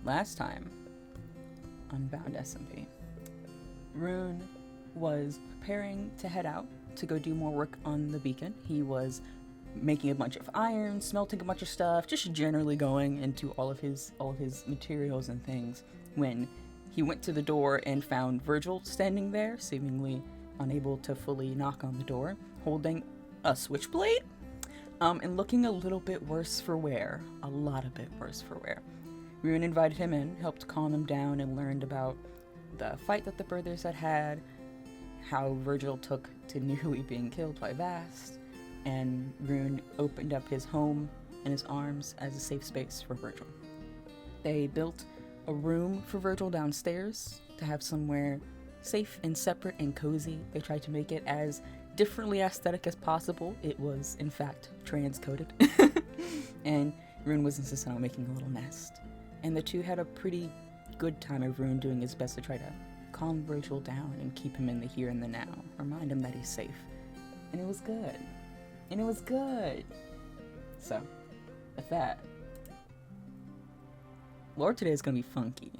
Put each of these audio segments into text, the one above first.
last time on BoundSMP, Rune was preparing to head out to go do more work on the beacon. He was making a bunch of iron, smelting a bunch of stuff, just generally going into all of his materials and things, when he went to the door and found Virgil standing there, seemingly unable to fully knock on the door, holding a switchblade, and looking a little bit worse for wear. A lot of bit worse for wear. Rune invited him in, helped calm him down, and learned about the fight that the brothers had had, how Virgil took to nearly being killed by Vast, and Rune opened up his home and his arms as a safe space for Virgil. They built a room for Virgil downstairs to have somewhere safe and separate and cozy. They tried to make it as differently aesthetic as possible. It was, in fact, transcoded. And Rune was insistent on making a little nest. And the two had a pretty good time of Rune doing his best to try to calm Virgil down and keep him in the here and the now. Remind him that he's safe. And it was good. And it was good. So, with that, Lord today is gonna be funky.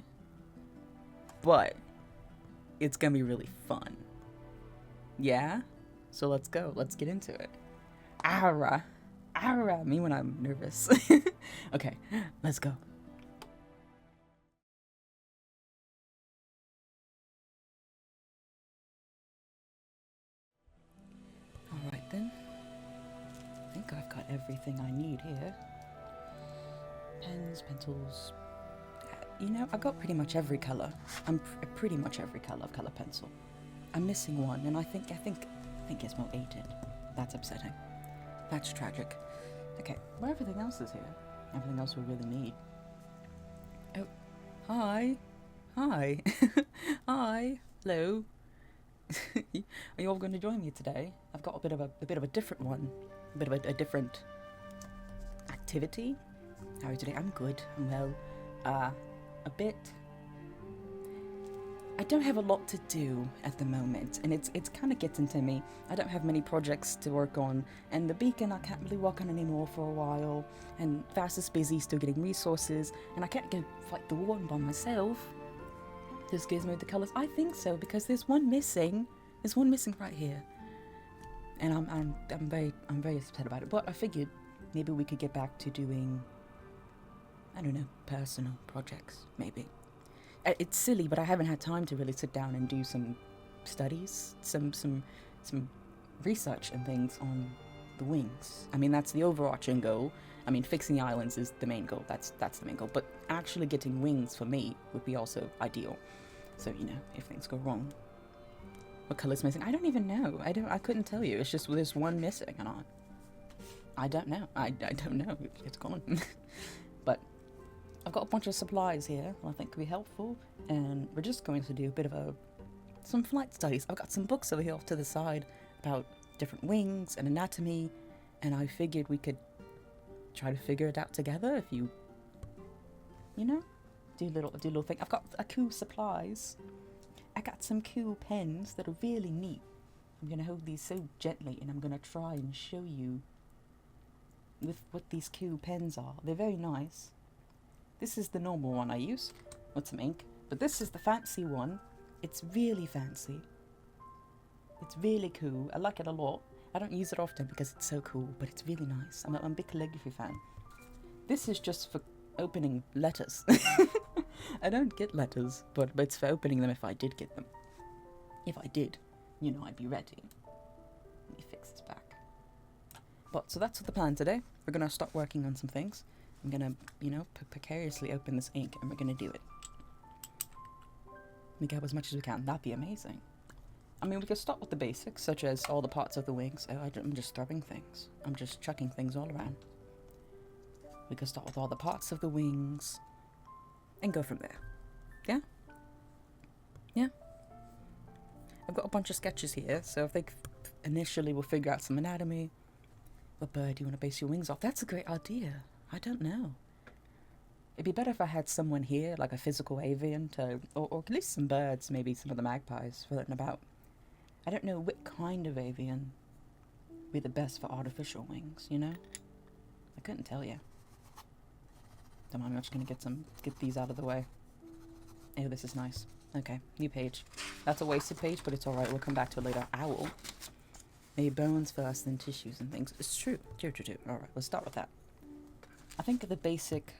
But it's gonna be really fun. Yeah? So let's go. Let's get into it. Ara. Ara. Me when I'm nervous. Okay, let's go. Alright then. I think I've got everything I need here. Pens, pencils. You know, I've got pretty much every color. Pretty much every color of color pencil. I'm missing one, and I think Gizmo ate it. That's upsetting. That's tragic. Okay, well, everything else is here. Everything else we really need. Oh, hi. Hi. Hi. Hello. Are you all going to join me today? I've got a bit of a different one. A bit of a different activity. How are you today? I'm good. I'm well. A bit. I don't have a lot to do at the moment, and it's kind of getting to me. I don't have many projects to work on, and the beacon I can't really work on anymore for a while, and Vast is busy still getting resources, and I can't go fight the war by myself. Does Gizmo the colours? I think so, because there's one missing. There's one missing right here, and I'm very upset about it. But I figured maybe we could get back to doing, I don't know, personal projects, maybe. It's silly, but I haven't had time to really sit down and do some studies, some research and things on the wings. I mean, that's the overarching goal. I mean, fixing the islands is the main goal. That's the main goal. But actually getting wings for me would be also ideal. So, you know, if things go wrong. What color's missing? I don't even know. I couldn't tell you. It's just there's one missing, and I don't know. I don't know. It's gone. But I've got a bunch of supplies here I think could be helpful, and we're just going to do a bit of some flight studies. I've got some books over here off to the side about different wings and anatomy, and I figured we could try to figure it out together if you know, do a little thing. I've got cool supplies. I got some cool pens that are really neat. I'm gonna hold these so gently, and I'm gonna try and show you with what these cool pens are. They're very nice. This is the normal one I use with some ink, but this is the fancy one. It's really fancy. It's really cool. I like it a lot. I don't use it often because it's so cool, but it's really nice. I'm a big calligraphy fan. This is just for opening letters. I don't get letters, but it's for opening them if I did get them. If I did, you know, I'd be ready. Let me fix this back. But, so that's the plan today. We're going to start working on some things. I'm gonna, you know, precariously open this ink, and we're gonna do it. We get as much as we can. That'd be amazing. I mean, we could start with the basics, such as all the parts of the wings. Oh, I'm just throwing things. I'm just chucking things all around. We could start with all the parts of the wings, and go from there. Yeah? Yeah? I've got a bunch of sketches here, so I think initially we'll figure out some anatomy. What bird do you want to base your wings off? That's a great idea. I don't know. It'd be better if I had someone here, like a physical avian, to, or at least some birds, maybe some of the magpies floating about. I don't know what kind of avian would be the best for artificial wings, you know? I couldn't tell you. Don't mind me, I'm just gonna get these out of the way. Oh, this is nice. Okay, new page. That's a wasted page, but it's alright, we'll come back to it later. Owl. Maybe bones first, then tissues and things. It's true. True. Alright, let's start with that. I think the basic,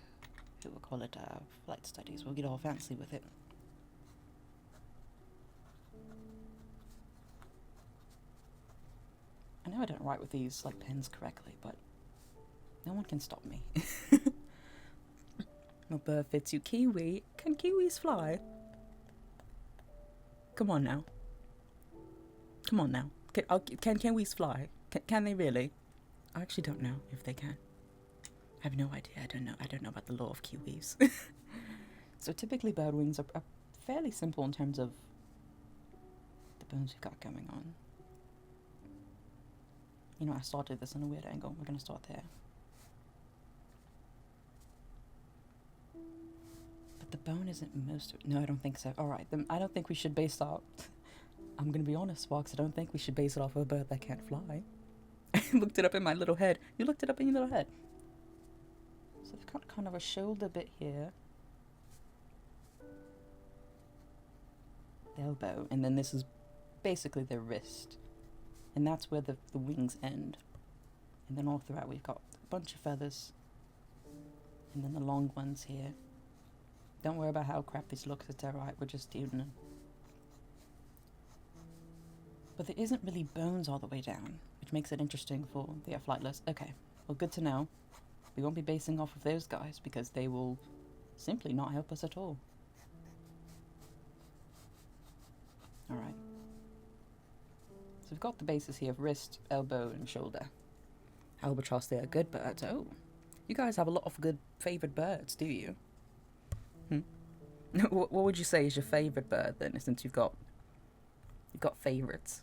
we'll call it flight studies. We'll get all fancy with it. I know I don't write with these like pens correctly, but no one can stop me. What bird fits you? Kiwi? Can kiwis fly? Come on now. Come on now. Can kiwis fly? Can they really? I actually don't know if they can. I have no idea. I don't know about the law of kiwis. So typically bird wings are fairly simple in terms of the bones we've got going on. You know, I started this in a weird angle. We're gonna start there. But the bone isn't most of it. No, I don't think so. Alright, then I don't think we should base our... I'm gonna be honest, Fox, I don't think we should base it off of a bird that can't fly. I looked it up in my little head. You looked it up in your little head. So they've got kind of a shoulder bit here. The elbow. And then this is basically their wrist. And that's where the wings end. And then all throughout we've got a bunch of feathers. And then the long ones here. Don't worry about how crap this looks, it's alright, we're just doing it. But there isn't really bones all the way down, which makes it interesting for the flightless. Okay, well, good to know. We won't be basing off of those guys because they will simply not help us at all. Alright. So we've got the bases here of wrist, elbow, and shoulder. Albatross, they are good birds. Oh, you guys have a lot of good favoured birds, do you? What would you say is your favourite bird then, since you've got favourites?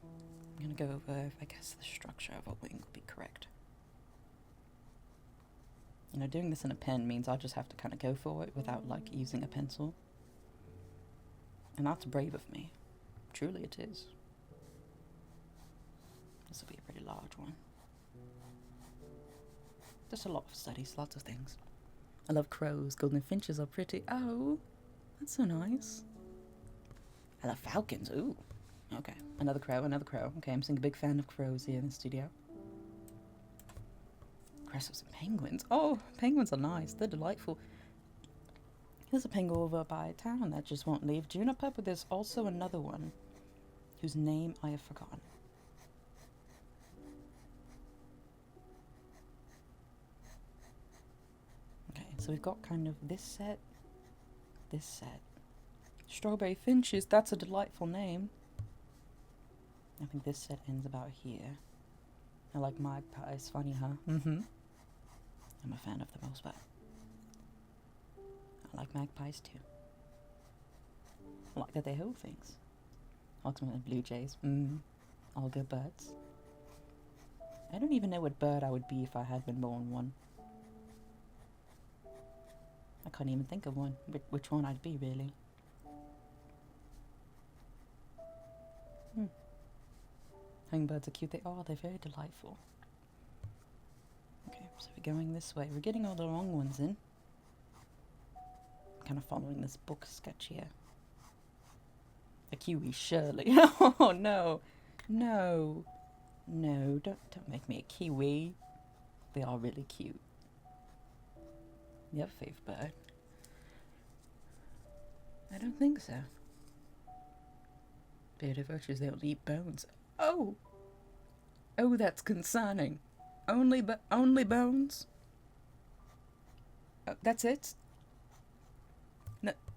I'm gonna go over, I guess, the structure of a wing would be correct. You know, doing this in a pen means I just have to kind of go for it without, like, using a pencil. And that's brave of me. Truly it is. This will be a pretty large one. Just a lot of studies, lots of things. I love crows. Golden finches are pretty. Oh, that's so nice. I love falcons. Ooh. Okay. Another crow, another crow. Okay, I'm seeing a big fan of crows here in the studio. Crescents and penguins. Oh, penguins are nice. They're delightful. There's a penguin over by town that just won't leave. Juniper, but there's also another one whose name I have forgotten. So we've got kind of this set. Strawberry finches, that's a delightful name. I think this set ends about here. I like magpies, funny, huh? I'm a fan of them also, but I like magpies too. I like that they hold things. Hawksmen and blue jays, all good birds. I don't even know what bird I would be if I had been born one. I can't even think of one. Which one I'd be, really. Hummingbirds are cute. They are. They're very delightful. Okay, so we're going this way. We're getting all the wrong ones in. I'm kind of following this book sketch here. A kiwi, surely. Oh, no. No. No, don't make me a kiwi. They are really cute. You have a favourite bird? I don't think so. Bearded vultures, they don't eat bones. Oh! Oh, that's concerning. Only bones? That's it?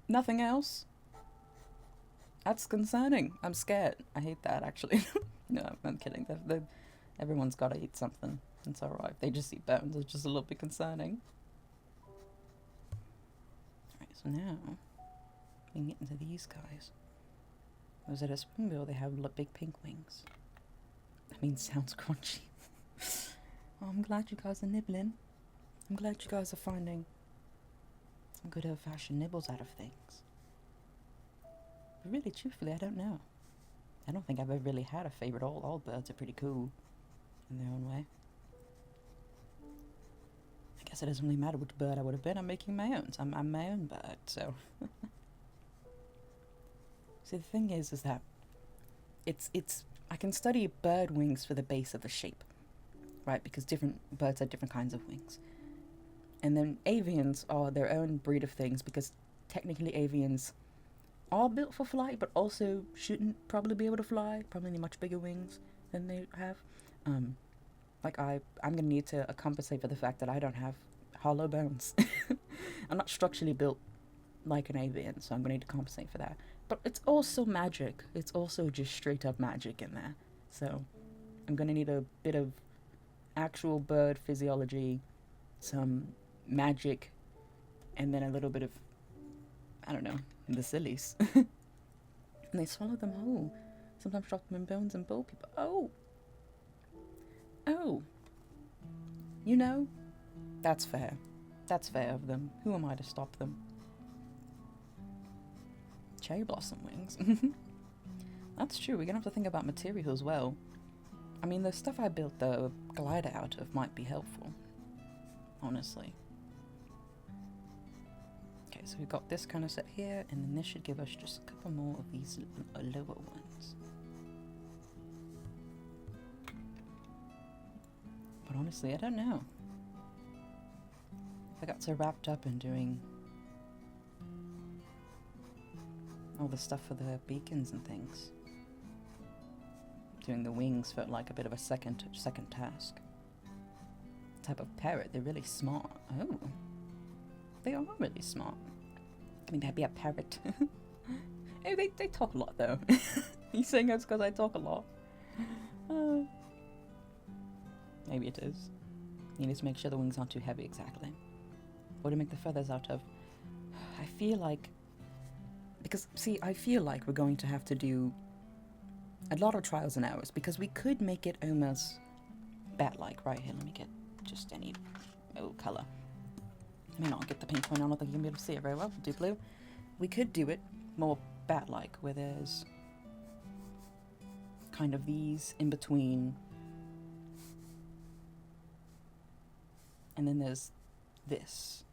Nothing else? That's concerning. I'm scared. I hate that, actually. No, I'm kidding. Everyone's got to eat something. It's alright. They just eat bones. It's just a little bit concerning. So now, we can get into these guys. Was it a spoonbill? They have big pink wings. I mean, sounds crunchy. Oh, I'm glad you guys are nibbling. I'm glad you guys are finding some good old-fashioned nibbles out of things. But really, truthfully, I don't know. I don't think I've ever really had a favourite. All birds are pretty cool in their own way. I guess guess it doesn't really matter which bird I would have been. I'm making my own. So I'm my own bird, so. See, the thing is that I can study bird wings for the base of the shape, right? Because different birds have different kinds of wings. And then avians are their own breed of things, because technically avians are built for flight, but also shouldn't probably be able to fly. Probably need much bigger wings than they have. Like I'm gonna need to compensate for the fact that I don't have hollow bones. I'm not structurally built like an avian, so I'm gonna need to compensate for that. But it's also magic. It's also just straight up magic in there. So I'm gonna need a bit of actual bird physiology, some magic, and then a little bit of, I don't know, the sillies. And they swallow them whole. Sometimes drop them in bones and bowl people. Oh! Oh! You know, that's fair. That's fair of them. Who am I to stop them? Cherry blossom wings. That's true. We're gonna have to think about material as well. I mean, the stuff I built the glider out of might be helpful. Honestly. Okay, so we've got this kind of set here, and then this should give us just a couple more of these lower ones. But honestly, I don't know. I got so wrapped up in doing all the stuff for the beacons and things. Doing the wings felt like a bit of a second task. Type of parrot, they're really smart. Oh. They are really smart. I mean, that'd be a parrot. Hey, they talk a lot though. You saying that's because I talk a lot? Maybe it is. You need to make sure the wings aren't too heavy, exactly. What do you make the feathers out of? I feel like... Because, see, I feel like we're going to have to do a lot of trials and errors, because we could make it almost bat-like. Right here, let me get just any color. I may not get the pink one, I don't think you can be able to see it very well. We'll do blue. We could do it more bat-like, where there's kind of these in between. And then there's this.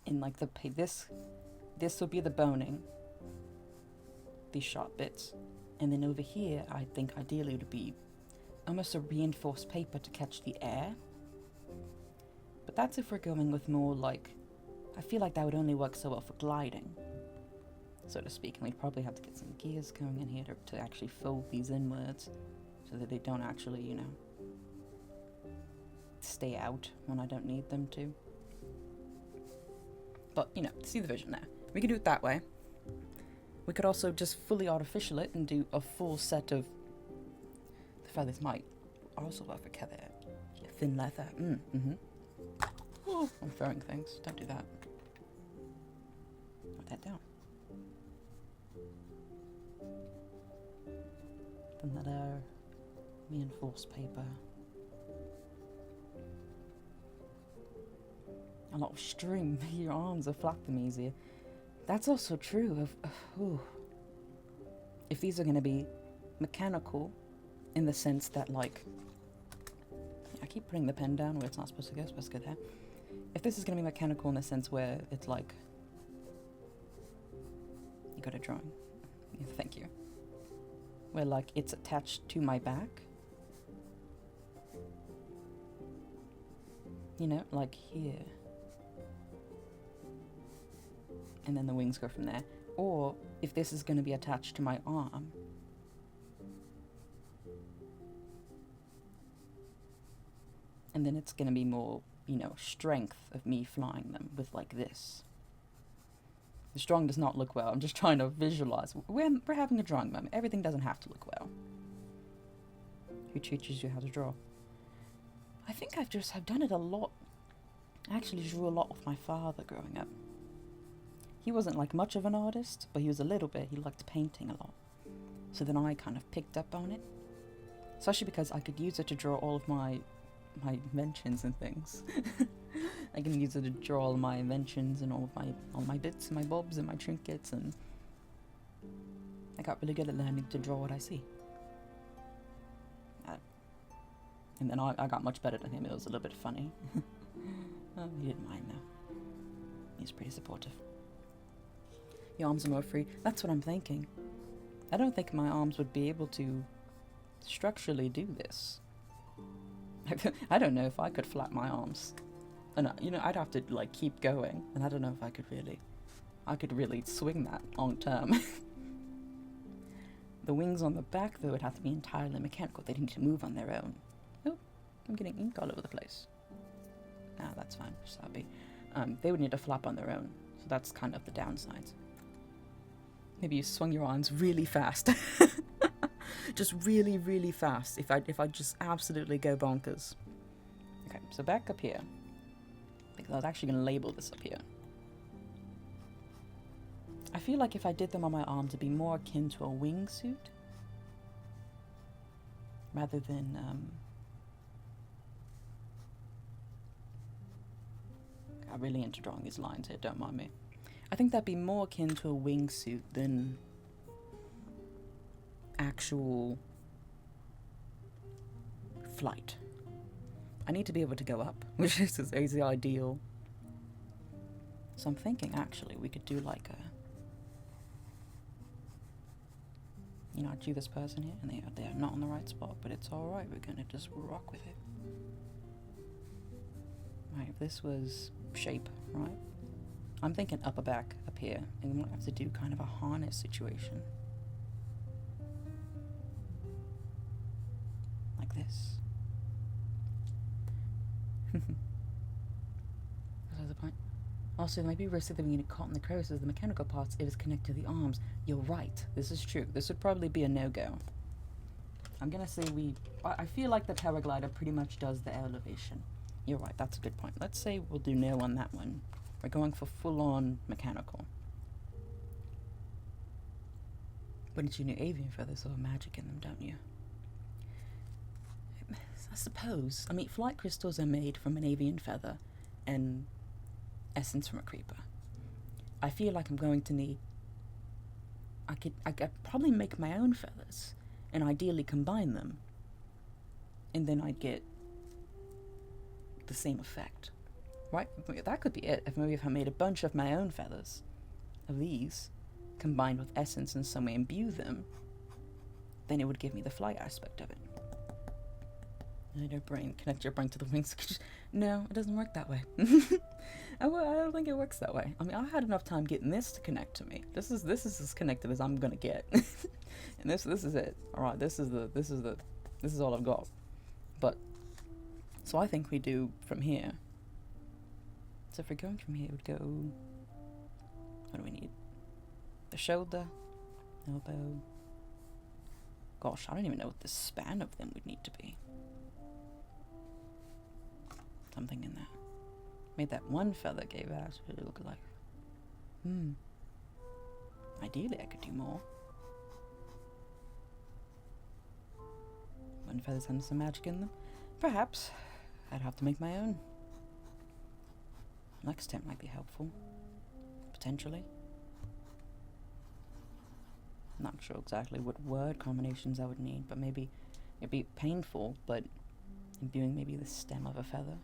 In like this would be the boning. These sharp bits. And then over here, I think ideally it would be almost a reinforced paper to catch the air. But that's if we're going with more like, I feel like that would only work so well for gliding, so to speak. And we'd probably have to get some gears going in here to actually fold these inwards so that they don't actually, you know, stay out when I don't need them to. But, you know, see the vision there. We could do it that way. We could also just fully artificial it and do a full set of... The feathers might also work for thin leather. Oh, I'm throwing things. Don't do that. Put that down. Thin leather. Reinforced paper. A lot of string. Your arms will flap them easier. That's also true of... If these are going to be mechanical, in the sense that, like... I keep putting the pen down where it's not supposed to go. It's supposed to go there. If this is going to be mechanical in the sense where it's like... You got a drawing. Yeah, thank you. Where, like, it's attached to my back. You know, like here. And then the wings go from there. Or, if this is going to be attached to my arm... And then it's going to be more, you know, strength of me flying them with like this. The drawing does not look well. I'm just trying to visualize. We're having a drawing moment. Everything doesn't have to look well. Who teaches you how to draw? I think I've done it a lot. I actually drew a lot with my father growing up. He wasn't like much of an artist, but he was a little bit. He liked painting a lot. So then I kind of picked up on it. Especially because I could use it to draw all of my inventions and things. I can use it to draw all my inventions and all my bits and my bobs and my trinkets, and I got really good at learning to draw what I see. And then I got much better than him. It was a little bit funny. Oh, he didn't mind though. He's pretty supportive. Your arms are more free. That's what I'm thinking. I don't think my arms would be able to structurally do this. I don't know if I could flap my arms. And you know, I'd have to like keep going, and I don't know if I could really swing that long term. The wings on the back though would have to be entirely mechanical. They need to move on their own. Oh, I'm getting ink all over the place. Ah, that's fine. Just happy. They would need to flap on their own, so that's kind of the downside. Maybe you swung your arms really fast. Just really, really fast. If I just absolutely go bonkers. Okay, so back up here. Because I was actually going to label this up here. I feel like if I did them on my arms, it'd be more akin to a wingsuit. Rather than, I'm really into drawing these lines here, don't mind me. I think that'd be more akin to a wingsuit than actual flight. I need to be able to go up, which is the ideal. So I'm thinking actually we could do like a, you know, I do this person here and they are not on the right spot, but it's alright, we're gonna just rock with it. Right, if this was shape, right? I'm thinking upper back up here, and we might have to do kind of a harness situation. Like this. That's the point. Also, there might be risk that we get caught in the crevices of the mechanical parts if it's connected to the arms. You're right. This is true. This would probably be a no-go. I'm gonna say I feel like the paraglider pretty much does the elevation. You're right. That's a good point. Let's say we'll do no on that one. We're going for full-on mechanical. But you know avian feathers have magic in them, don't you? I suppose. I mean, flight crystals are made from an avian feather and essence from a creeper. I feel like I'm going to need... I could probably make my own feathers and ideally combine them. And then I'd get the same effect. Right? That could be it. If I made a bunch of my own feathers of these, combined with essence and some way imbue them, then it would give me the flight aspect of it. Connect your brain to the wings. No, it doesn't work that way. I don't think it works that way. I mean, I had enough time getting this to connect to me. This is as connected as I'm gonna get. And this is it. Alright, this is all I've got. But so I think we do from here. So if we're going from here, it would go, what do we need? The shoulder, elbow. Gosh, I don't even know what the span of them would need to be. Something in there. Made that one feather gave out what it looked like. Ideally I could do more. One feather's having some magic in them. Perhaps I'd have to make my own. Next step might be helpful. Potentially. I'm not sure exactly what word combinations I would need, but maybe it'd be painful, but imbuing maybe the stem of a feather.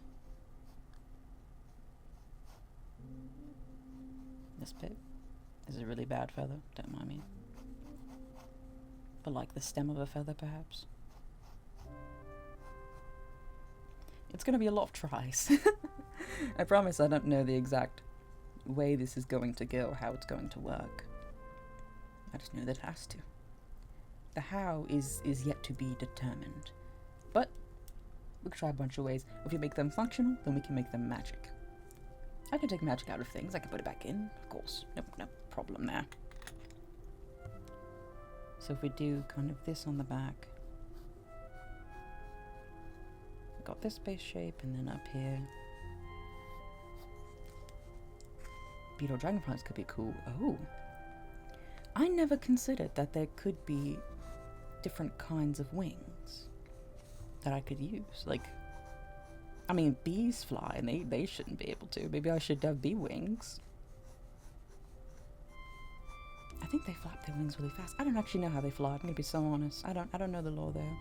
This bit is a really bad feather, don't mind me. But like the stem of a feather, perhaps. It's gonna be a lot of tries. I promise I don't know the exact way this is going to go, how it's going to work. I just know that it has to. The how is yet to be determined. But we can try a bunch of ways. If we make them functional, then we can make them magic. I can take magic out of things. I can put it back in, of course. No problem there. So if we do kind of this on the back. We've got this base shape, and then up here. Beetle dragonflies could be cool. Oh. I never considered that there could be different kinds of wings that I could use. Like, I mean, bees fly, and they shouldn't be able to. Maybe I should have bee wings. I think they flap their wings really fast. I don't actually know how they fly. I'm gonna be so honest. I don't know the law there.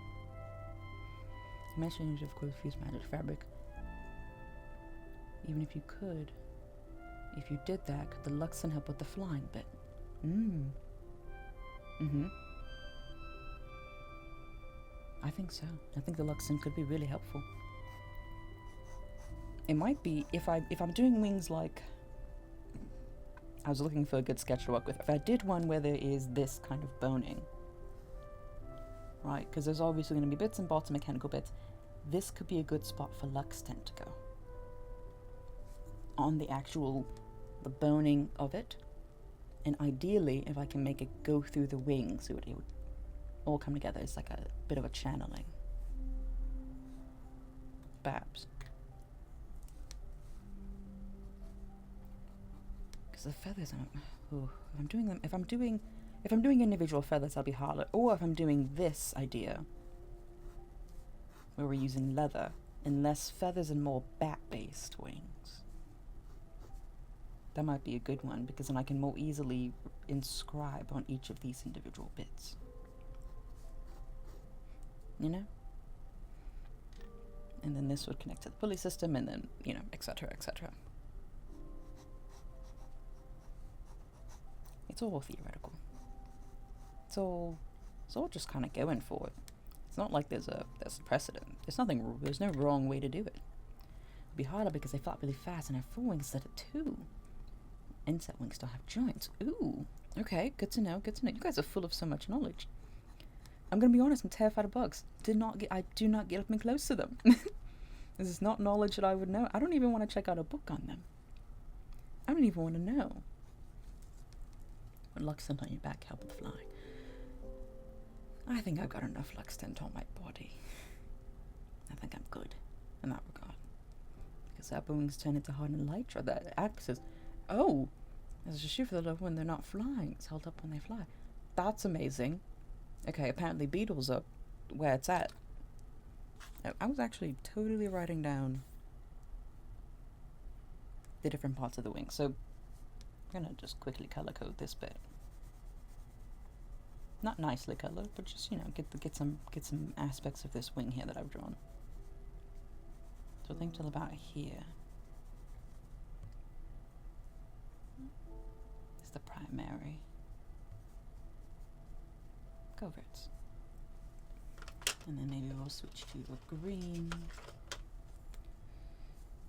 Messenger of course fuse magic fabric. Even if you could, if you did that, could the Luxon help with the flying bit? I think so. I think the Luxon could be really helpful. It might be if I'm doing wings like, I was looking for a good sketch to work with. If I did one where there is this kind of boning, right? Because there's obviously going to be bits and bobs, mechanical bits. This could be a good spot for Luxton to go. On the actual, the boning of it. And ideally, if I can make it go through the wings, it would all come together. It's like a bit of a channeling. Perhaps. Because the feathers, if I'm doing individual feathers, I'll be harder. Or if I'm doing this idea, where we're using leather, and less feathers and more bat-based wings. That might be a good one, because then I can more easily inscribe on each of these individual bits. You know? And then this would connect to the pulley system, and then, you know, etc., etc. It's all theoretical. It's all just kind of going for it. It's not like there's a precedent. There's no wrong way to do it. It'd be harder because they flap really fast and have 4 wings instead of 2. Insect wings don't have joints. Ooh, okay, good to know. You guys are full of so much knowledge. I'm gonna be honest, I'm terrified of bugs. I do not get up and close to them. This is not knowledge that I would know. I don't even want to check out a book on them. I don't even want to know. But Luxton on your back help with flying. I think I've got enough Luxton on my body. I think I'm good in that regard. Because upper wings turn into hardened elytra. That axis. Oh, there's a shoe for the low when they're not flying. It's held up when they fly. That's amazing. Okay, apparently beetles are where it's at. I was actually totally writing down the different parts of the wing. So I'm gonna just quickly color code this bit. Not nicely colored, but just, you know, get some aspects of this wing here that I've drawn. So I think till about here is the primary coverts. And then maybe we'll switch to a green.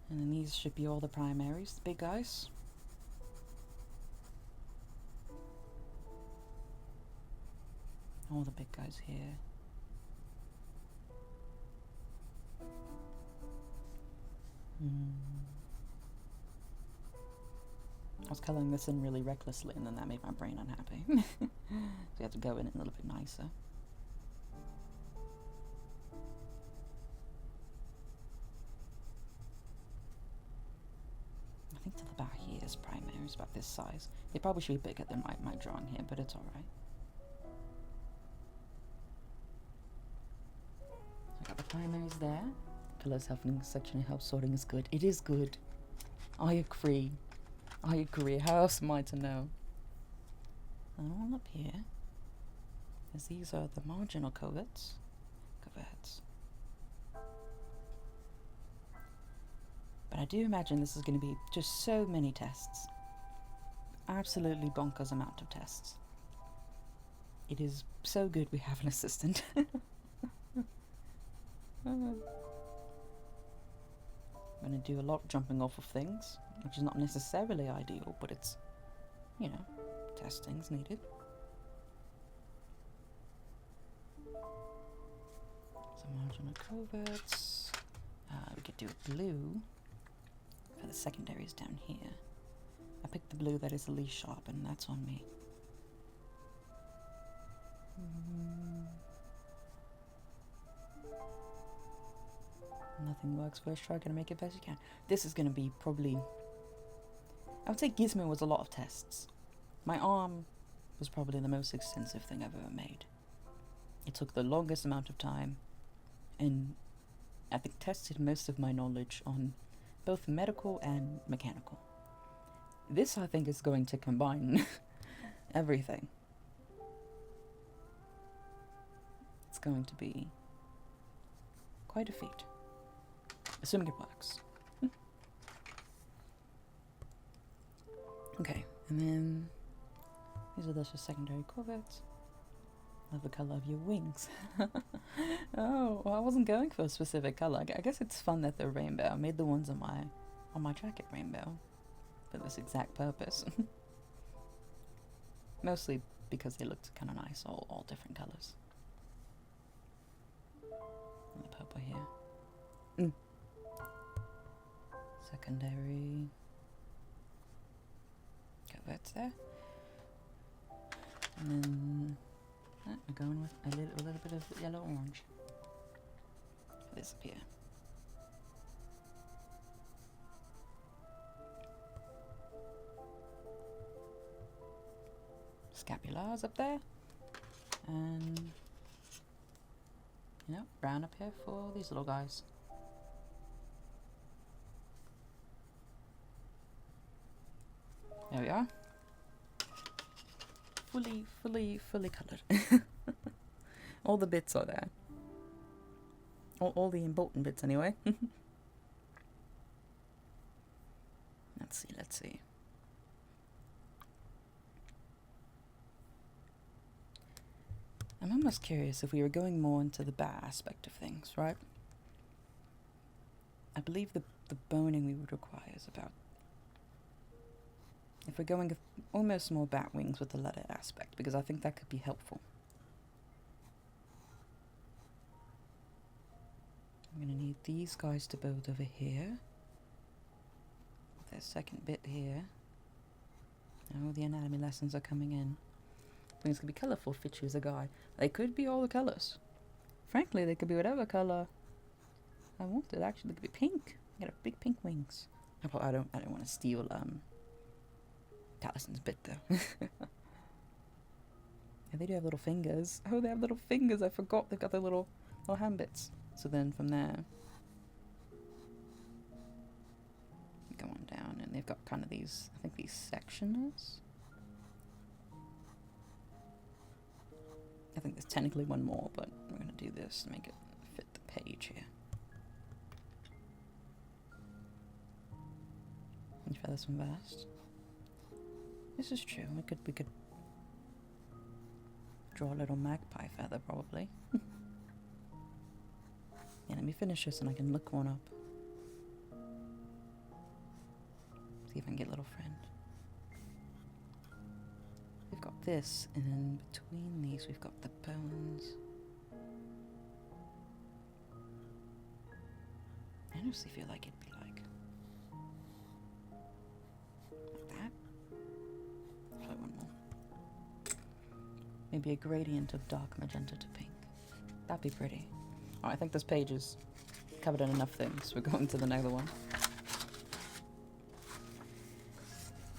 And then these should be all the primaries, the big guys. All the big guys here. I was coloring this in really recklessly, and then that made my brain unhappy. So you have to go in it a little bit nicer. I think till about here is primary, it's about this size. They probably should be bigger than my drawing here, but it's alright. I got the primaries there. Colors helping section help sorting is good. It is good. I agree. How else am I to know? And all up here, as these are the marginal coverts. But I do imagine this is going to be just so many tests. Absolutely bonkers amount of tests. It is so good we have an assistant. I'm going to do a lot of jumping off of things, which is not necessarily ideal, but it's, you know, testing's needed. Some marginal coverts. We could do a blue for the secondaries down here. I picked the blue that is the least sharp, and that's on me. Nothing works first try, gonna make it best you can. This is gonna be probably, I would say Gizmo was a lot of tests. My arm was probably the most extensive thing I've ever made. It took the longest amount of time, and I think tested most of my knowledge on both medical and mechanical. This, I think, is going to combine everything. It's going to be quite a feat. Assuming it works. Okay, and then these are just secondary corvettes. Love the color of your wings. Oh, well, I wasn't going for a specific color. I guess it's fun that they're rainbow. I made the ones on my jacket rainbow for this exact purpose. Mostly because they looked kind of nice, all different colors. And the purple here. Secondary corvettes there. And then we're going with a little bit of yellow orange for this up here. Scapulars up there, and brown up here for these little guys. There we are. Fully coloured. All the bits are there. All the important bits anyway. Let's see. I'm almost curious if we were going more into the bat aspect of things, right? I believe the boning we would require is about... If we're going almost more bat wings with the letter aspect, because I think that could be helpful. I'm going to need these guys to build over here. With their second bit here. Oh, the anatomy lessons are coming in. Things could be colourful if we choose a guy. They could be all the colours. Frankly, they could be whatever colour I wanted. Actually, they could be pink. I got big pink wings. I don't want to steal Talison's bit though. Yeah, they do have little fingers. Oh, they have little fingers. I forgot they've got their little hand bits. So then from there, go on down, and they've got kind of these. I think these sectioners. I think there's technically one more, but we're going to do this to make it fit the page here. And feathers from vast. This is true. We could draw a little magpie feather probably. Yeah, let me finish this and I can look one up. See if I can get a little friend. We've got this, and then between these we've got the bones. I honestly feel like it'd be like that. Try one more. Maybe a gradient of dark magenta to pink. That'd be pretty. Oh, I think this page is covered in enough things. We're going to the next one.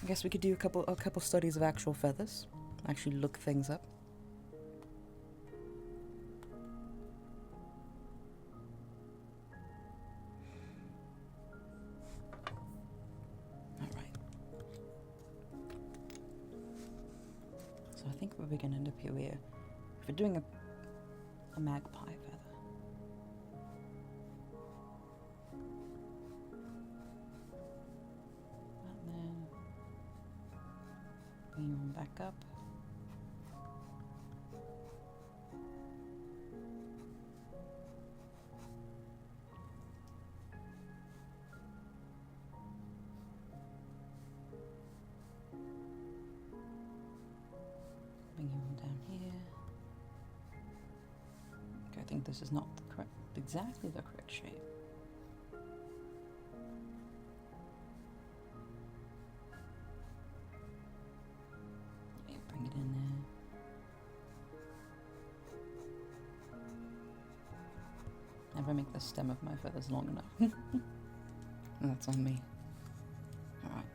I guess we could do a couple studies of actual feathers. Actually look things up. Alright. So I think we're going to end up here. If we're doing a magpie feather. Bring one back up. Bring one down here. Okay, I think this is not exactly the correct shape. Bring it in there. Never make the stem of my feathers long enough. That's on me. Alright.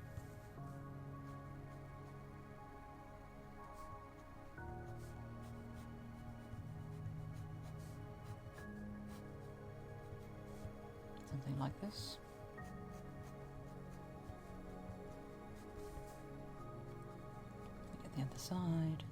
Something like this. The other side.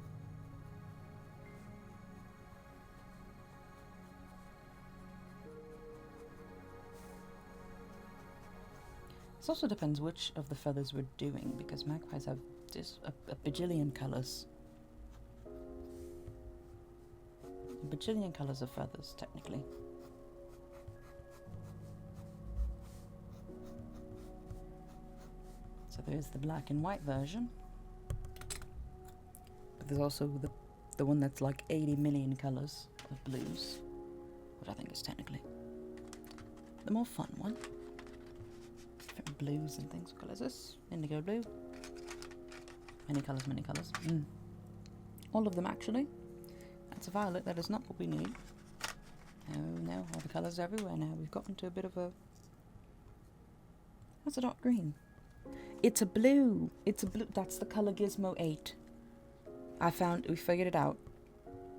This also depends which of the feathers we're doing, because magpies have just a bajillion colours. A bajillion colours of feathers, technically. So there's the black and white version. But there's also the one that's like 80 million colours of blues, which I think is technically the more fun one. Different blues and things. What colour is this? Indigo blue. Many colours, many colours. All of them actually. That's a violet, that is not what we need. No, all the colours everywhere now. We've gotten to a bit of a... That's a dark green. It's a blue! It's a blue. That's the colour Gizmo ate. We figured it out.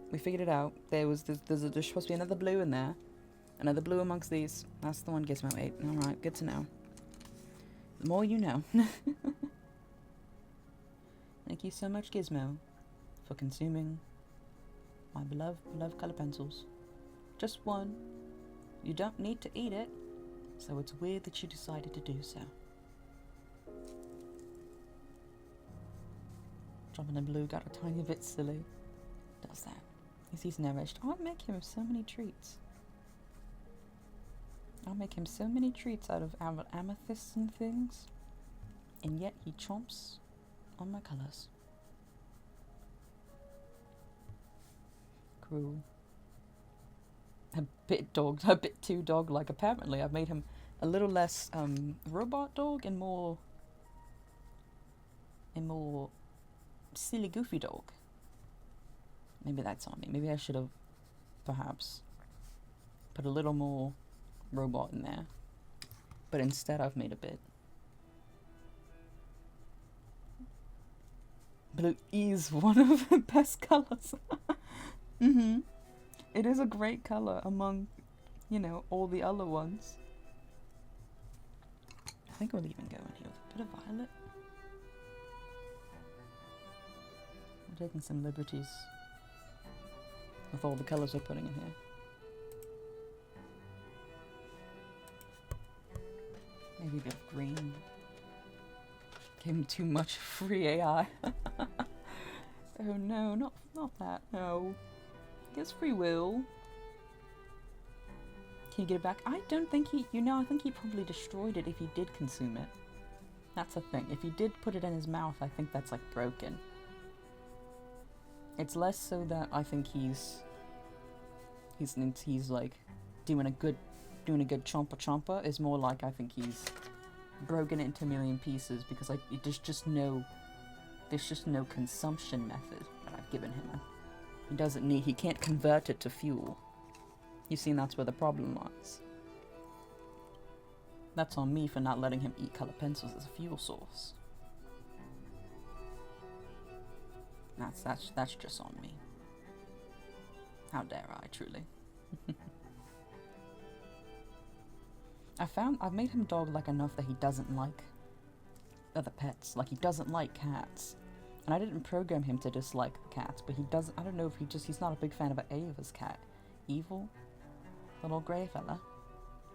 We figured it out. There's supposed to be another blue in there. Another blue amongst these. That's the one Gizmo ate. Alright, good to know. The more you know. Thank you so much, Gizmo, for consuming my beloved colour pencils. Just one. You don't need to eat it, so it's weird that you decided to do so. Dropping the blue got a tiny bit silly. Does that? He's nourished. I'll make him so many treats. I'll make him so many treats out of amethysts and things, and yet he chomps on my colours. Cruel. A bit too dog-like. Apparently, I've made him a little less robot dog and more silly, goofy dog. Maybe that's on me. Maybe I should have perhaps put a little more robot in there. But instead, I've made a bit. Blue is one of the best colours. It is a great colour among, you know, all the other ones. I think we'll even go in here with a bit of violet. I'm taking some liberties with all the colours we're putting in here. Maybe a bit of green. Gave him too much free AI. Oh no, not that, no. He has free will. Can you get it back? I don't think he, I think he probably destroyed it if he did consume it. That's the thing. If he did put it in his mouth, I think that's like broken. It's less so that I think he's like doing a good chompa. Is more like I think he's broken it into a million pieces because there's just no consumption method that I've given him. He can't convert it to fuel. You see, that's where the problem lies. That's on me for not letting him eat colored pencils as a fuel source. That's just on me. How dare I, truly. I've made him dog-like enough that he doesn't like other pets. Like, he doesn't like cats. And I didn't program him to dislike the cats, but he doesn't, I don't know if he's not a big fan of Ava's cat. Evil? Little grey fella.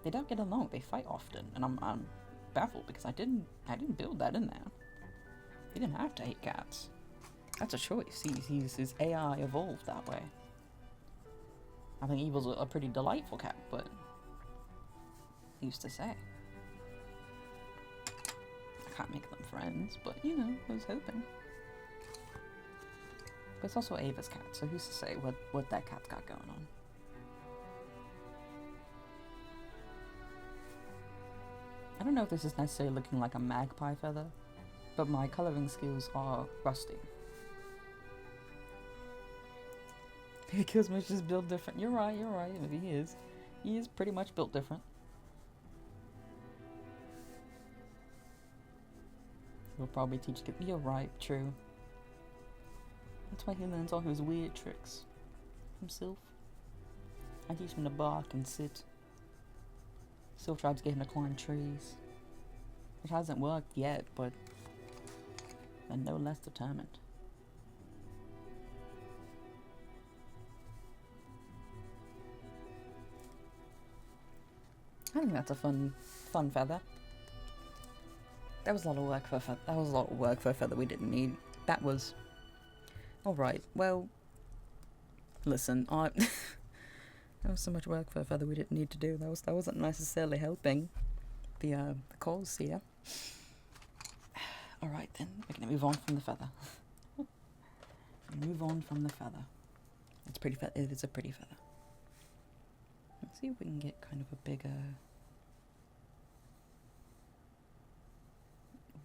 They don't get along, they fight often, and I'm baffled because I didn't build that in there. He didn't have to hate cats. That's a choice. His AI evolved that way. I think Evil's a pretty delightful cat, but he used to say. I can't make them friends, but you know, I was hoping. But it's also Ava's cat, so who's to say what that cat's got going on? I don't know if this is necessarily looking like a magpie feather, but my colouring skills are rusty. Because Mitch is built different. You're right, he is. He is pretty much built different. We'll probably teach... You're right, true. That's why he learns all his weird tricks himself. I teach him to bark and sit. Still tried to get him to climb trees. Which hasn't worked yet, but I'm no less determined. I think that's a fun feather. That was a lot of work for a feather. That was a lot of work for a feather we didn't need. That was... Alright, well... Listen, that was so much work for a feather we didn't need to do. That wasn't necessarily helping the cause here. Alright then, we're gonna move on from the feather. Move on from the feather. It's pretty feather. It is a pretty feather. Let's see if we can get kind of a bigger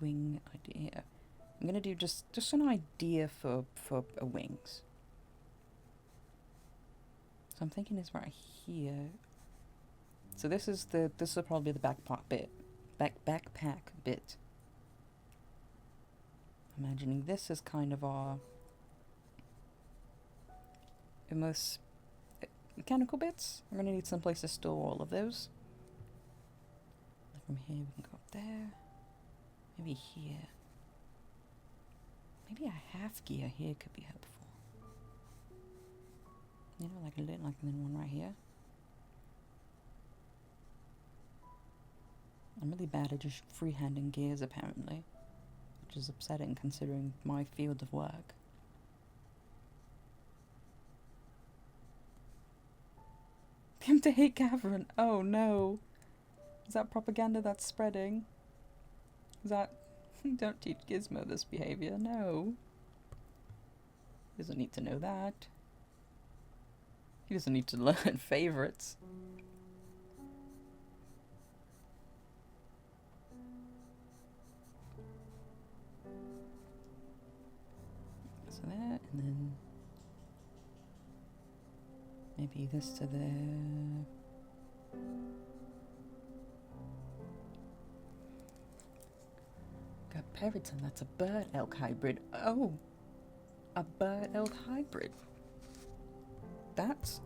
wing idea. I'm gonna do just an idea for wings. So I'm thinking it's right here. So this will probably be the backpack bit. Backpack bit. Imagining this is kind of our most mechanical bits. We're gonna need some place to store all of those. From here we can go up there. Maybe here. Maybe a half gear here could be helpful. You know, like a little, like then one right here. I'm really bad at just freehanding gears apparently, which is upsetting considering my field of work. Him to hate Cavern. Oh no. Is that propaganda that's spreading? Is that... Don't teach Gizmo this behavior. No. He doesn't need to know that. He doesn't need to learn favorites. So that, and then... maybe this to there. Got Periton, that's a bird elk hybrid. Oh! A bird elk hybrid. That's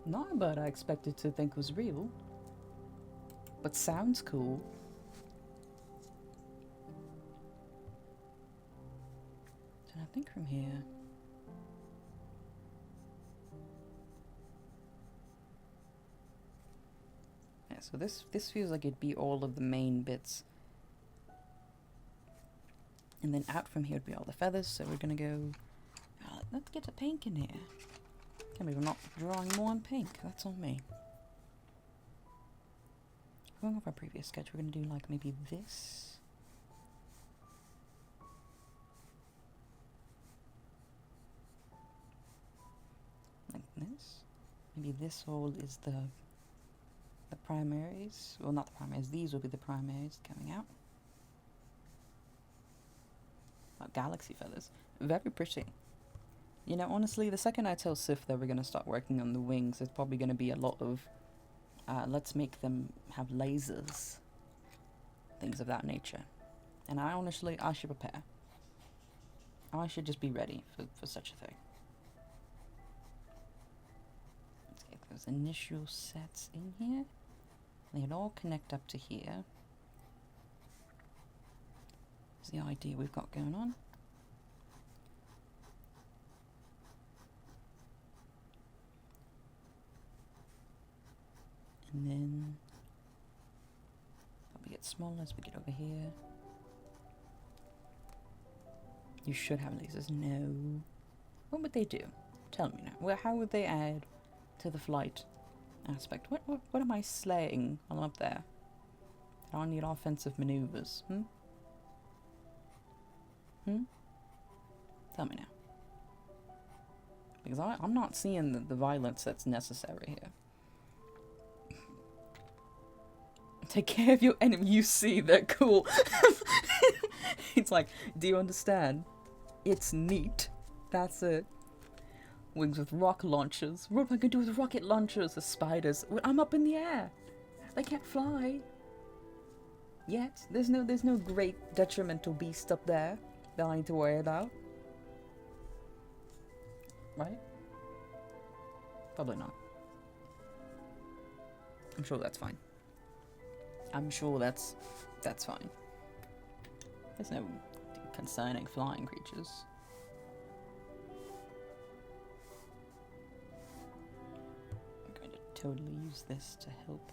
not a bird I expected to think was real. But sounds cool. So I think from here... so this feels like it'd be all of the main bits. And then out from here would be all the feathers, so we're gonna go... let's get a pink in here. Can't believe I'm not drawing more on pink, that's on me. Going off our previous sketch, we're gonna do like maybe this. Like this. Maybe this all is the primaries. Well, not the primaries, these will be the primaries coming out. Oh, galaxy feathers. Very pretty. You know, honestly, the second I tell Sif that we're going to start working on the wings, it's probably going to be a lot of, let's make them have lasers. Things of that nature. And I should prepare. I should just be ready for such a thing. Let's get those initial sets in here. They'd all connect up to here. Is the idea we've got going on. And then we get smaller as we get over here. You should have lasers. No. What would they do? Tell me now. Well, how would they add to the flight aspect? What am I slaying while I'm up there? I don't need offensive maneuvers. Tell me now. Because I'm not seeing the violence that's necessary here. Take care of your enemy. You see, they're cool. It's like, do you understand? It's neat. That's it. Wings with rocket launchers. What am I gonna do with rocket launchers? The spiders. I'm up in the air. They can't fly. Yet. There's no great detrimental beast up there that I need to worry about. Right? Probably not. I'm sure that's fine. I'm sure that's fine. There's no concerning flying creatures. I'm going to totally use this to help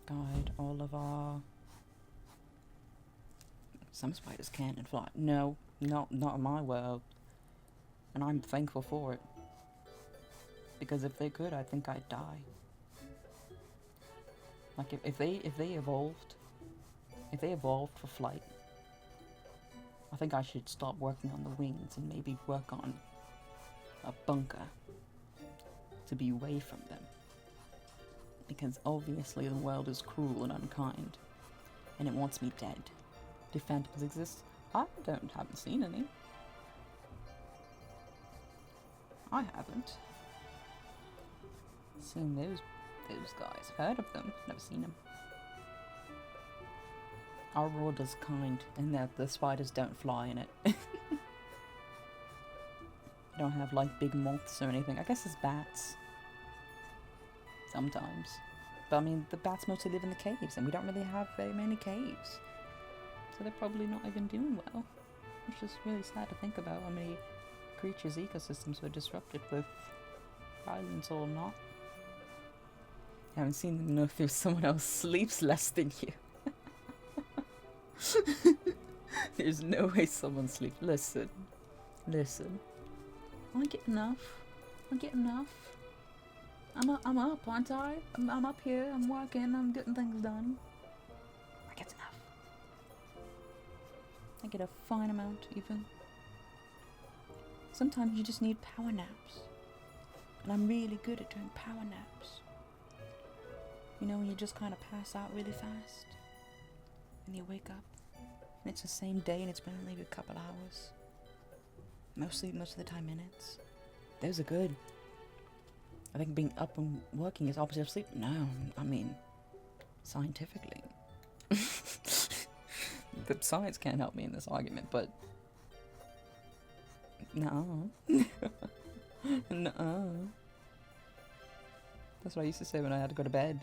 guide all of our... Some spiders can't and fly. No, not in my world. And I'm thankful for it. Because if they could, I think I'd die. Like if they evolved for flight, I think I should stop working on the wings and maybe work on a bunker to be away from them. Because obviously the world is cruel and unkind, and it wants me dead. Do phantoms exist? I haven't seen any. I haven't seen those guys. Heard of them, never seen them. Our world is kind in that the spiders don't fly in it. You don't have like big moths or anything. I guess it's bats. Sometimes. But I mean, the bats mostly live in the caves, and we don't really have very many caves. So they're probably not even doing well. Which is really sad to think about how many creatures' ecosystems were disrupted with violence or not. I haven't seen them know if someone else sleeps less than you. There's no way someone sleeps. Listen. I get enough. I'm up, aren't I? I'm up here, I'm working, I'm getting things done. I get enough. I get a fine amount, even. Sometimes you just need power naps. And I'm really good at doing power naps. You know, when you just kind of pass out really fast. And you wake up. And it's the same day and it's been only a couple hours. Most of the time minutes. Those are good. I think being up and working is opposite of sleep. No, I mean, scientifically. The science can't help me in this argument, but... No. No. That's what I used to say when I had to go to bed.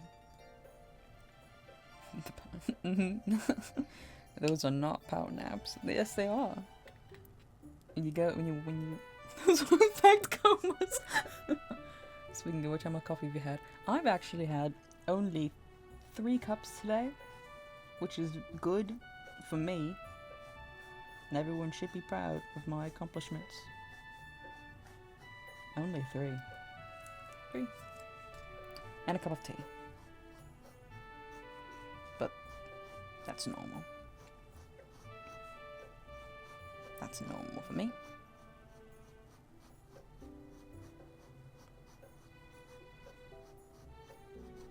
Those are not power naps. Yes, they are. When you those are in fact comas. Speaking of which, how much coffee have you had? I've actually had only 3 cups today, which is good for me, and everyone should be proud of my accomplishments. Only 3. 3. And a cup of tea. But that's normal. That's normal for me.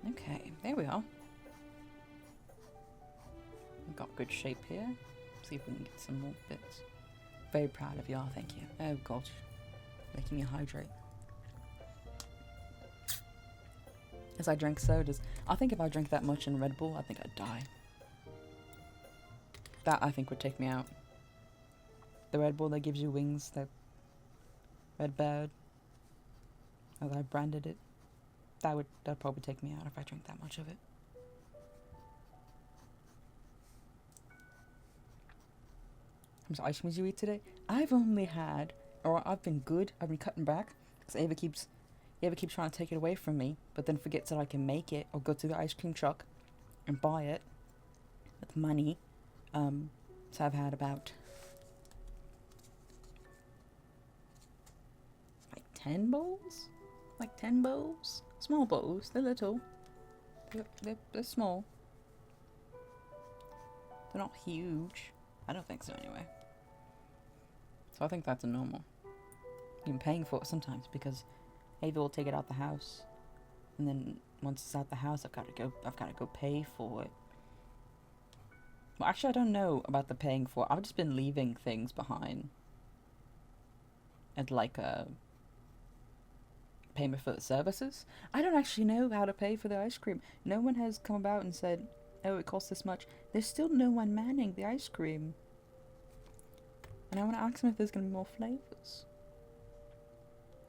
Okay, there we are. We've got good shape here. See if we can get some more bits. Very proud of y'all, thank you. Oh gosh, making me hydrate. As I drank sodas, I think if I drank that much in Red Bull, I think I'd die. That I think would take me out. The Red Bull that gives you wings, that Red Bird, as I branded it. That'd probably take me out if I drank that much of it. How much ice cream did you eat today? I've only had, or I've been good. I've been cutting back because Ava keeps trying to take it away from me, but then forgets that I can make it or go to the ice cream truck and buy it with money. So I've had about like 10 bowls. Like 10 bowls. Small bowls, they're little. They're small. They're not huge. I don't think so anyway. So I think that's a normal. I'm paying for it sometimes because Ava will take it out the house. And then once it's out the house, I've got to go pay for it. Well, actually, I don't know about the paying for it. I've just been leaving things behind. At like a payment for the services. I don't actually know how to pay for the ice cream. No one has come about and said, oh, it costs this much. There's still no one manning the ice cream. And I want to ask them if there's going to be more flavours.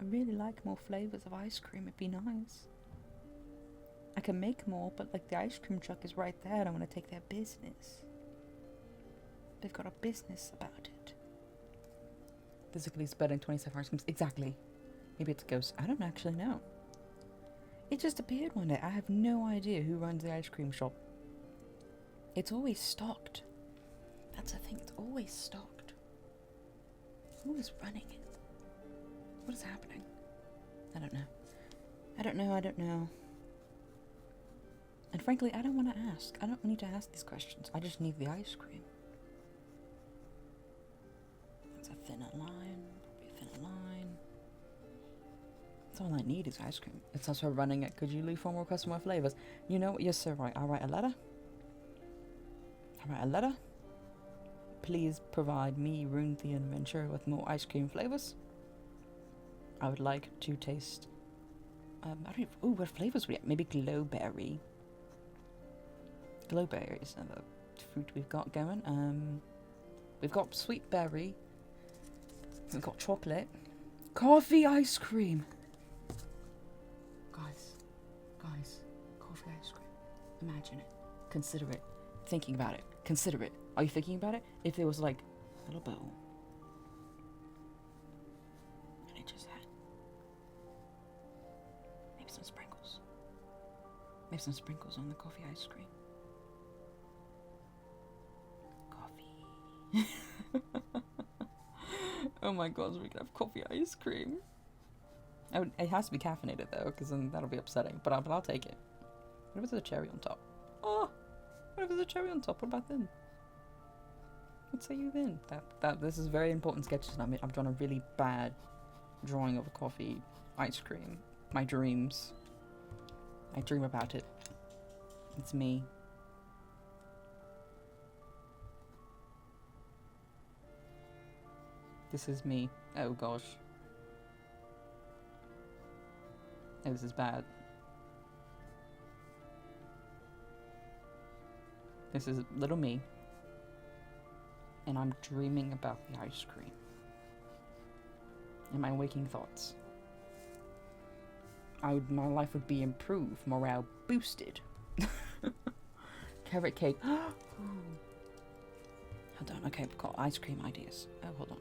I really like more flavours of ice cream. It'd be nice. I can make more, but like the ice cream truck is right there. I don't want to take their business. They've got a business about it. Physically spreading 27 ice creams. Exactly. Maybe it goes, I don't actually know. It just appeared one day. I have no idea who runs the ice cream shop. It's always stocked. That's the thing, it's always stocked. Who is running it? What is happening? I don't know. I don't know. And frankly, I don't want to ask. I don't need to ask these questions. I just need the ice cream. It's a thinner line. Probably a thinner line. That's all I need is ice cream. It's also running it. Could you leave for more customer flavors? You know what? Yes, sir. Right. I'll write a letter. Please provide me, Rune the Adventurer, with more ice cream flavors. I would like to taste. I don't even. Ooh, what flavors we have? Maybe glowberry. Glowberry is another fruit we've got going. We've got sweet berry. We've got chocolate. Coffee ice cream. Guys, coffee ice cream. Imagine it. Consider it. Thinking about it. Consider it. Are you thinking about it? If there was like a little bowl. And it just had maybe some sprinkles. Maybe some sprinkles on the coffee ice cream. Coffee. Oh my god, we could have coffee ice cream. It has to be caffeinated though, because then that'll be upsetting. But I'll take it. What if there's a cherry on top? Oh, what if there's a cherry on top? What about then? What say you then? This is very important sketches. I'm drawing a really bad drawing of a coffee ice cream. My dreams. I dream about it. It's me. This is me. Oh gosh. Oh, this is bad. This is little me. And I'm dreaming about the ice cream. In my waking thoughts. My life would be improved, morale boosted. Carrot cake. Hold on, okay, we've got ice cream ideas. Oh, hold on.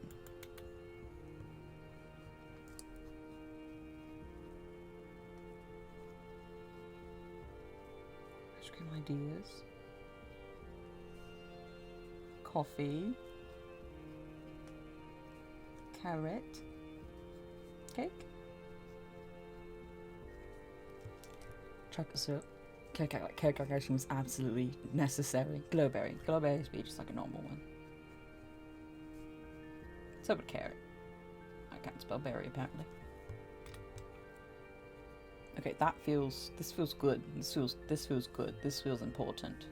Ice cream ideas. Coffee. Carrot. Cake. Chocolate syrup. Cake ice cream is absolutely necessary. Glowberry. Glowberry is just like a normal one. So would carrot. I can't spell berry apparently. Okay, this feels good. This feels good. This feels important.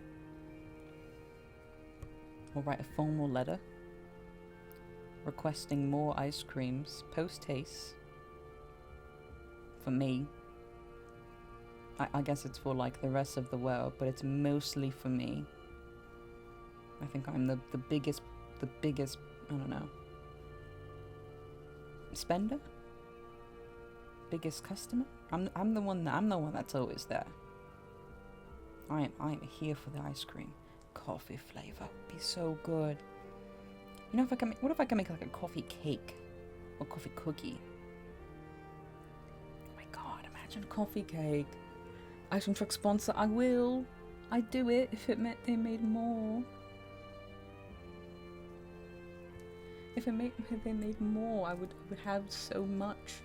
We'll write a formal letter requesting more ice creams post haste for me. I guess it's for like the rest of the world, but it's mostly for me. I think I'm the biggest, I don't know, spender? Biggest customer? I'm the one that's always there. I am here for the ice cream. Coffee flavor would be so good. You know, what if I can make like a coffee cake or coffee cookie? Oh my god, imagine coffee cake. Ice cream truck sponsor, I will. I'd do it if it meant they made more. If they made more, I would have so much.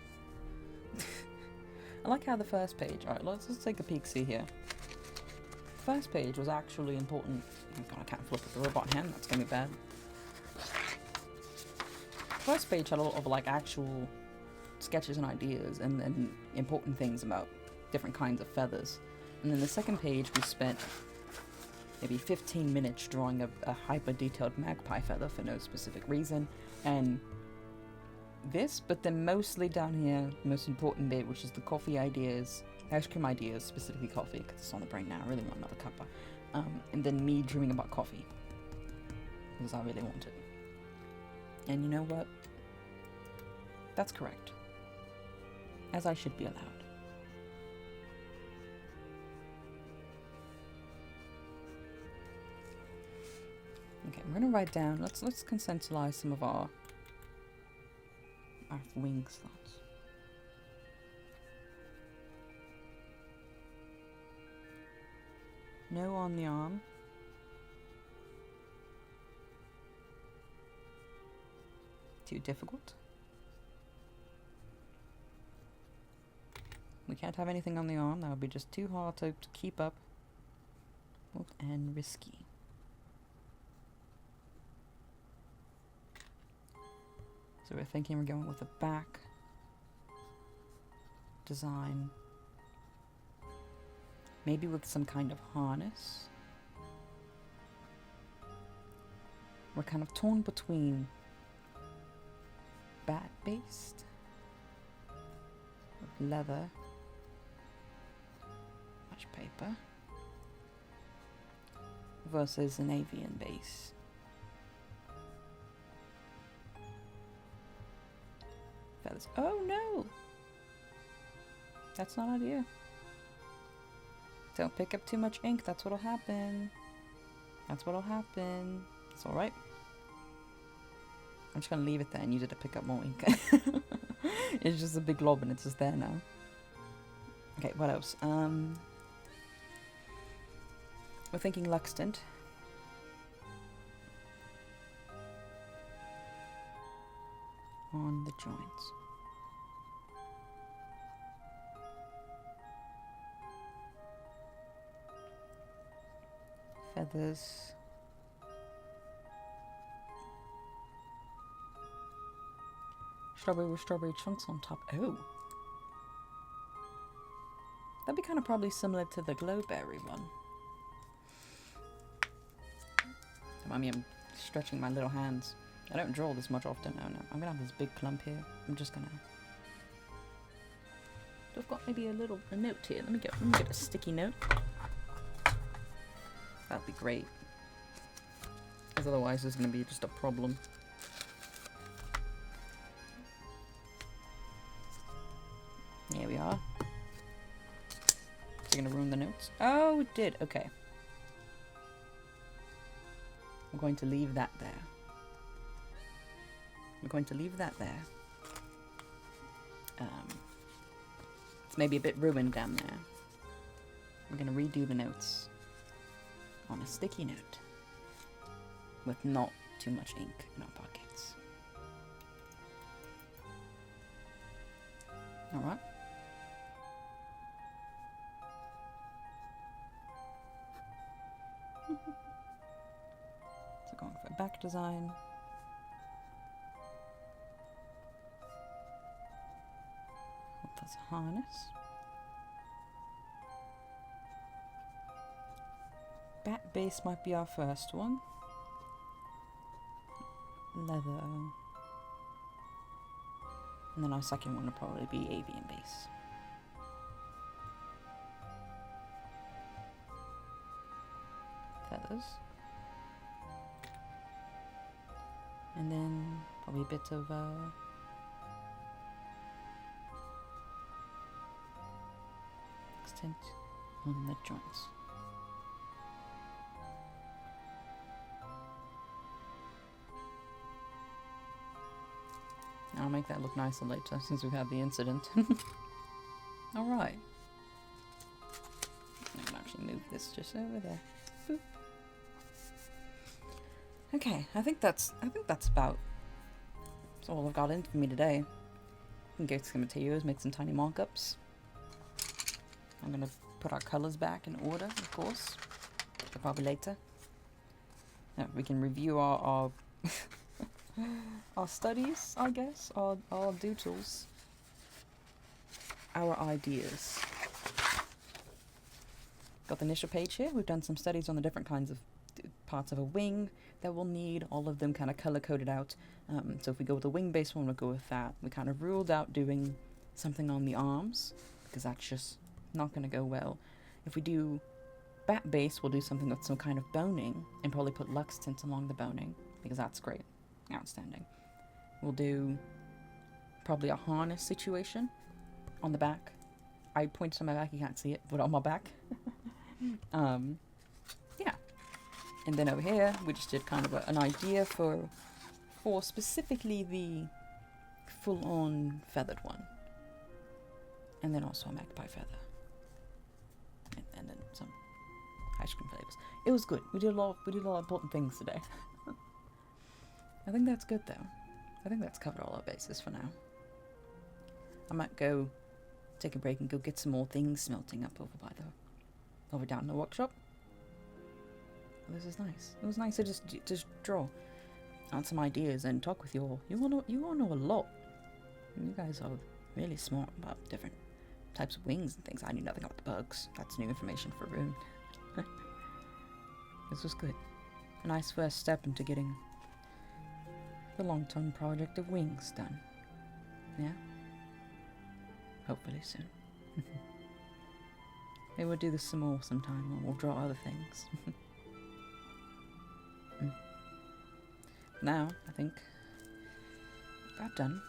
I like how the first page. Alright, let's just take a peek see here. The first page was actually important. Oh god, I can't flip with the robot hand, that's gonna be bad. The first page had a lot of like actual sketches and ideas and then important things about different kinds of feathers. And then the second page we spent maybe 15 minutes drawing a hyper detailed magpie feather for no specific reason. And this, but then mostly down here, the most important bit, which is the coffee ideas, ice cream ideas, specifically coffee, because it's on the brain now, I really want another cuppa. And then me dreaming about coffee, because I really want it. And you know what? That's correct. As I should be allowed. Okay, we're gonna write down, let's consensualize some of our wing slots. No on the arm. Too difficult. We can't have anything on the arm. That would be just too hard to keep up. And risky. So we're thinking we're going with a back design. Maybe with some kind of harness. We're kind of torn between bat-based with leather, much paper, versus an avian base. Feathers. Oh no! That's not ideal. Don't pick up too much ink, that's what'll happen. That's what'll happen. It's alright. I'm just gonna leave it there and use it to pick up more ink. It's just a big glob and it's just there now. Okay, what else? We're thinking Lux tint. On the joints. Feathers. Strawberry with strawberry chunks on top. Oh. That'd be kind of probably similar to the glowberry one. I mean, I'm stretching my little hands. I don't draw this much often. Oh no, I'm gonna have this big clump here. I'm just gonna... I've got maybe a note here. Let me get a sticky note. That'd be great. Because otherwise there's gonna be just a problem. Here we are. Is it gonna ruin the notes? Oh, it did. Okay. I'm going to leave that there. I'm going to leave that there. It's maybe a bit ruined down there. We're going to redo the notes on a sticky note with not too much ink in our pockets. Alright. So going for a back design. That's a harness. Bat base might be our first one. Leather. And then our second one will probably be avian base. Feathers. And then probably a bit of tint on the joints. I'll make that look nicer later since we've had the incident. Alright. I can actually move this just over there. Boop. Okay, I think that's about all I've got in for me today. I can go to some materials, make some tiny markups. I'm gonna put our colors back in order, of course. But probably later. Yeah, we can review our our studies, I guess, our doodles, our ideas. Got the initial page here. We've done some studies on the different kinds of parts of a wing that we'll need, all of them kind of color coded out. So if we go with the wing based one, we'll go with that. We kind of ruled out doing something on the arms because that's just not going to go well. If we do bat base, we'll do something with some kind of boning and probably put Lux tint along the boning because that's great. Outstanding. We'll do probably a harness situation on the back. I pointed to my back, you can't see it, but on my back. Yeah. And then over here, we just did kind of an idea for specifically the full-on feathered one. And then also a magpie feather. And then some ice cream flavors. It was good. We did a lot of important things today. I think that's good though. I think that's covered all our bases for now. I might go take a break and go get some more things smelting up over down in the workshop. This is nice. It was nice to just draw out some ideas and talk with you all. You all know a lot. You guys are really smart about different types of wings and things. I knew nothing about the bugs. That's new information for Rune. This was good. A nice first step into getting the long-term project of wings done. Yeah? Hopefully soon. Maybe we'll do this some more sometime, or we'll draw other things. Now, I think about done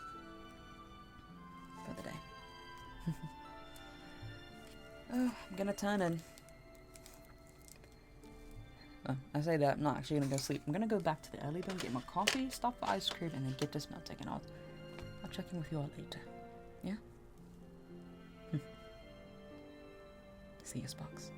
for the day. Oh, I'm gonna turn in. I say that, I'm not actually gonna go sleep. I'm gonna go back to the early bin, get my coffee, stop for ice cream, and then get this melt taken out. I'll check in with you all later. Yeah? See you, Sparks.